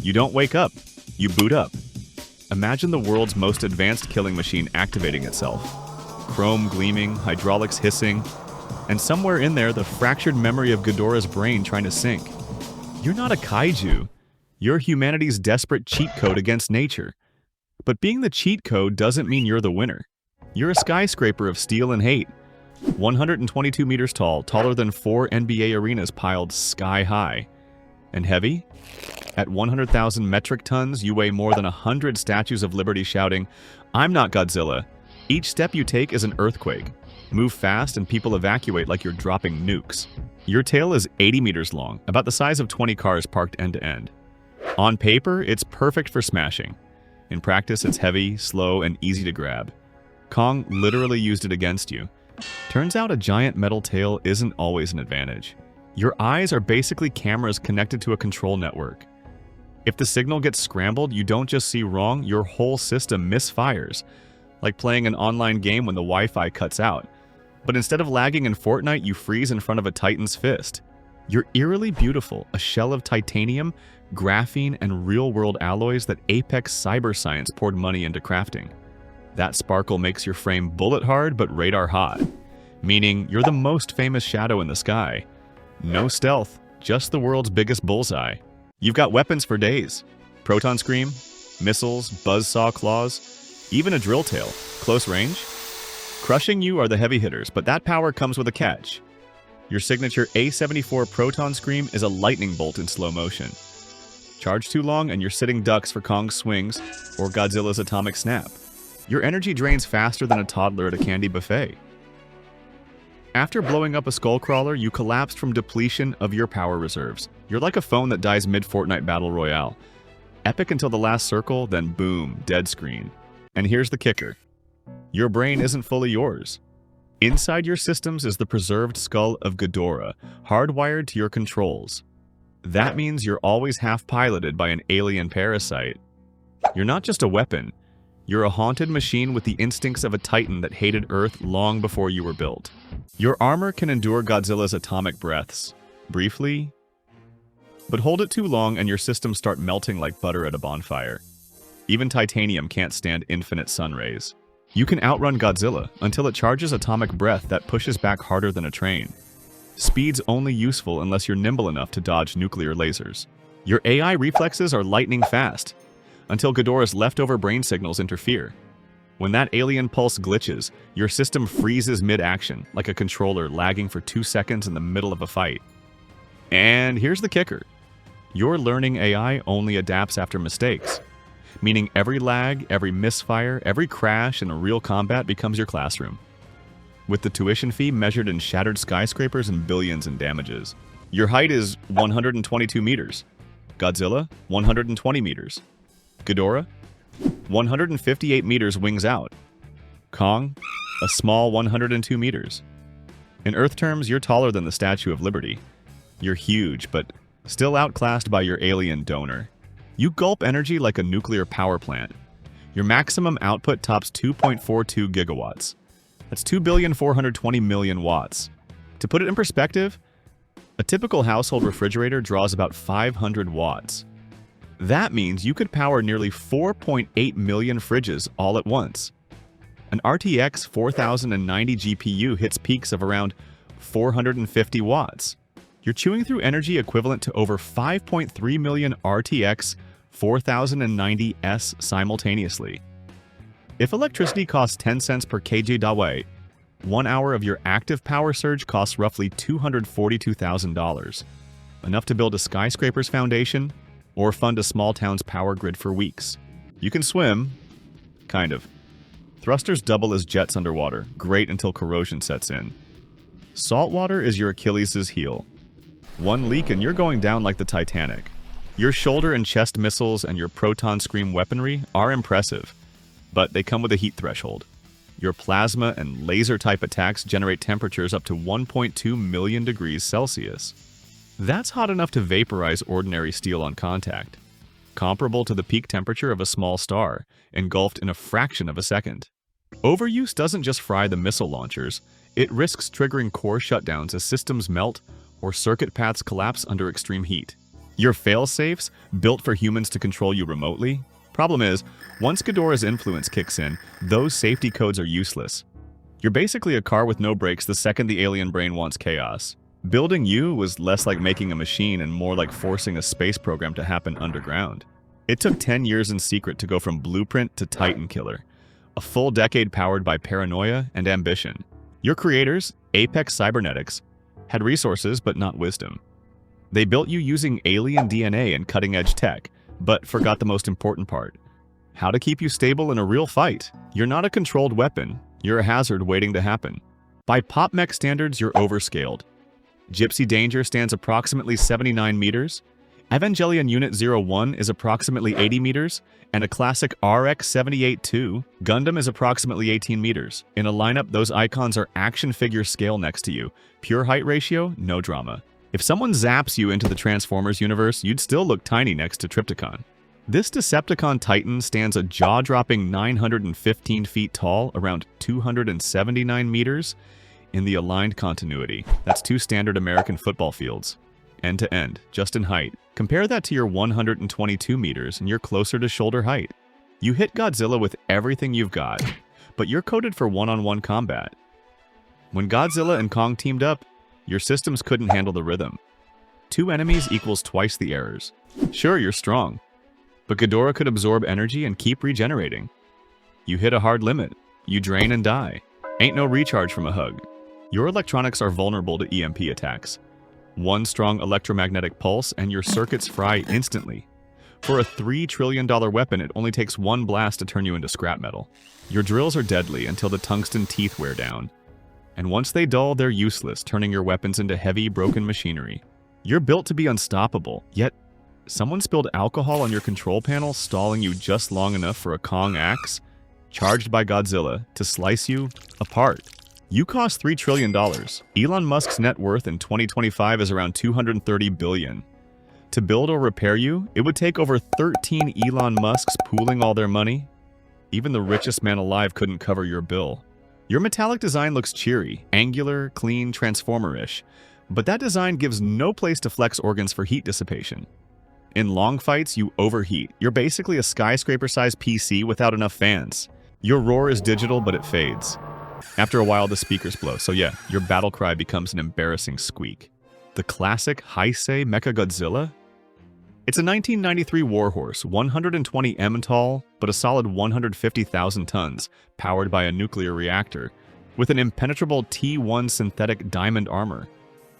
You don't wake up, you boot up. Imagine the world's most advanced killing machine activating itself. Chrome gleaming, hydraulics hissing, and somewhere in there the fractured memory of Ghidorah's brain trying to sync. You're not a kaiju. You're humanity's desperate cheat code against nature. But being the cheat code doesn't mean you're the winner. You're a skyscraper of steel and hate. 122 meters tall, taller than 4 NBA arenas piled sky high. And heavy? At 100,000 metric tons, you weigh more than 100 statues of liberty shouting, "I'm not Godzilla." Each step you take is an earthquake. Move fast and people evacuate like you're dropping nukes. Your tail is 80 meters long, about the size of 20 cars parked end to end. On paper, it's perfect for smashing. In practice, it's heavy, slow, and easy to grab. Kong literally used it against you. Turns out a giant metal tail isn't always an advantage. Your eyes are basically cameras connected to a control network. If the signal gets scrambled, you don't just see wrong, your whole system misfires. Like playing an online game when the Wi-Fi cuts out. But instead of lagging in Fortnite, you freeze in front of a Titan's fist. You're eerily beautiful, a shell of titanium, graphene, and real-world alloys that Apex cyber science poured money into crafting. That sparkle makes your frame bullet hard but radar hot, meaning you're the most famous shadow in the sky. No stealth, just the world's biggest bullseye. You've got weapons for days. Proton scream, missiles, buzzsaw claws, even a drill tail. Close range? Crushing you are the heavy hitters, but that power comes with a catch. Your signature A74 proton scream is a lightning bolt in slow motion. Charge too long and you're sitting ducks for Kong's swings or Godzilla's atomic snap. Your energy drains faster than a toddler at a candy buffet. After blowing up a skullcrawler, you collapsed from depletion of your power reserves. You're like a phone that dies mid-Fortnite Battle Royale. Epic until the last circle, then boom, dead screen. And here's the kicker. Your brain isn't fully yours. Inside your systems is the preserved skull of Ghidorah, hardwired to your controls. That means you're always half-piloted by an alien parasite. You're not just a weapon. You're a haunted machine with the instincts of a titan that hated Earth long before you were built. Your armor can endure Godzilla's atomic breaths. Briefly, but hold it too long and your systems start melting like butter at a bonfire. Even titanium can't stand infinite sun rays. You can outrun Godzilla until it charges atomic breath that pushes back harder than a train. Speed's only useful unless you're nimble enough to dodge nuclear lasers. Your AI reflexes are lightning fast, until Ghidorah's leftover brain signals interfere. When that alien pulse glitches, your system freezes mid-action, like a controller lagging for 2 seconds in the middle of a fight. And here's the kicker. Your learning AI only adapts after mistakes, meaning every lag, every misfire, every crash in a real combat becomes your classroom. With the tuition fee measured in shattered skyscrapers and billions in damages. Your height is 122 meters. Godzilla, 120 meters. Ghidorah, 158 meters wings out. Kong, a small 102 meters. In Earth terms, you're taller than the Statue of Liberty. You're huge, but still outclassed by your alien donor. You gulp energy like a nuclear power plant. Your maximum output tops 2.42 gigawatts. That's 2,420,000,000 watts. To put it in perspective, a typical household refrigerator draws about 500 watts. That means you could power nearly 4.8 million fridges all at once. An RTX 4090 GPU hits peaks of around 450 watts. You're chewing through energy equivalent to over 5.3 million RTX 4090S simultaneously. If electricity costs 10 cents per kWh, 1 hour of your active power surge costs roughly $242,000. Enough to build a skyscraper's foundation or fund a small town's power grid for weeks. You can swim, kind of. Thrusters double as jets underwater, great until corrosion sets in. Salt water is your Achilles' heel. One leak and you're going down like the Titanic. Your shoulder and chest missiles and your proton scream weaponry are impressive, but they come with a heat threshold. Your plasma and laser-type attacks generate temperatures up to 1.2 million degrees Celsius. That's hot enough to vaporize ordinary steel on contact, comparable to the peak temperature of a small star, engulfed in a fraction of a second. Overuse doesn't just fry the missile launchers, it risks triggering core shutdowns as systems melt or circuit paths collapse under extreme heat. Your fail-safes, built for humans to control you remotely? Problem is, once Ghidorah's influence kicks in, those safety codes are useless. You're basically a car with no brakes the second the alien brain wants chaos. Building you was less like making a machine and more like forcing a space program to happen underground. It took 10 years in secret to go from blueprint to Titan killer. A full decade powered by paranoia and ambition. Your creators, Apex Cybernetics, had resources but not wisdom. They built you using alien DNA and cutting-edge tech, but forgot the most important part. How to keep you stable in a real fight. You're not a controlled weapon. You're a hazard waiting to happen. By pop mech standards, you're overscaled. Gypsy Danger stands approximately 79 meters. Evangelion Unit 01 is approximately 80 meters, and a classic RX-78-2 Gundam is approximately 18 meters. In a lineup, those icons are action figure scale next to you. Pure height ratio, no drama. If someone zaps you into the Transformers universe, you'd still look tiny next to Trypticon. This Decepticon Titan stands a jaw-dropping 915 feet tall, around 279 meters, in the aligned continuity. That's 2 standard American football fields. End to end, just in height. Compare that to your 122 meters and you're closer to shoulder height. You hit Godzilla with everything you've got, but you're coded for one-on-one combat. When Godzilla and Kong teamed up, your systems couldn't handle the rhythm. 2 enemies equals twice the errors. Sure, you're strong, but Ghidorah could absorb energy and keep regenerating. You hit a hard limit. You drain and die. Ain't no recharge from a hug. Your electronics are vulnerable to EMP attacks. 1 strong electromagnetic pulse and your circuits fry instantly. For a $3 trillion weapon, it only takes 1 blast to turn you into scrap metal. Your drills are deadly until the tungsten teeth wear down. And once they dull, they're useless, turning your weapons into heavy, broken machinery. You're built to be unstoppable, yet someone spilled alcohol on your control panel, stalling you just long enough for a Kong axe, charged by Godzilla, to slice you apart. You cost $3 trillion. Elon Musk's net worth in 2025 is around $230 billion. To build or repair you, it would take over 13 Elon Musks pooling all their money. Even the richest man alive couldn't cover your bill. Your metallic design looks cheery, angular, clean, transformer-ish, but that design gives no place to flex organs for heat dissipation. In long fights, you overheat. You're basically a skyscraper-sized PC without enough fans. Your roar is digital, but it fades. After a while, the speakers blow, so yeah, your battle cry becomes an embarrassing squeak. The classic Heisei MECHAGODZILLA? It's a 1993 warhorse, 120 m tall, but a solid 150,000 tons, powered by a nuclear reactor, with an impenetrable T1 synthetic diamond armor,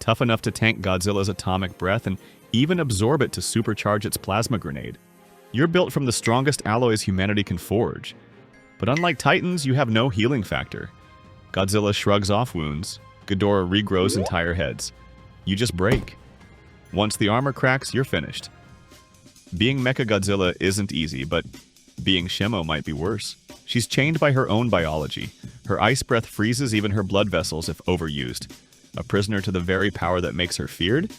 tough enough to tank Godzilla's atomic breath and even absorb it to supercharge its plasma grenade. You're built from the strongest alloys humanity can forge, but unlike Titans, you have no healing factor. Godzilla shrugs off wounds, Ghidorah regrows entire heads. You just break. Once the armor cracks, you're finished. Being MECHAGODZILLA isn't easy, but being Shimo might be worse. She's chained by her own biology. Her ice breath freezes even her blood vessels if overused. A prisoner to the very power that makes her feared?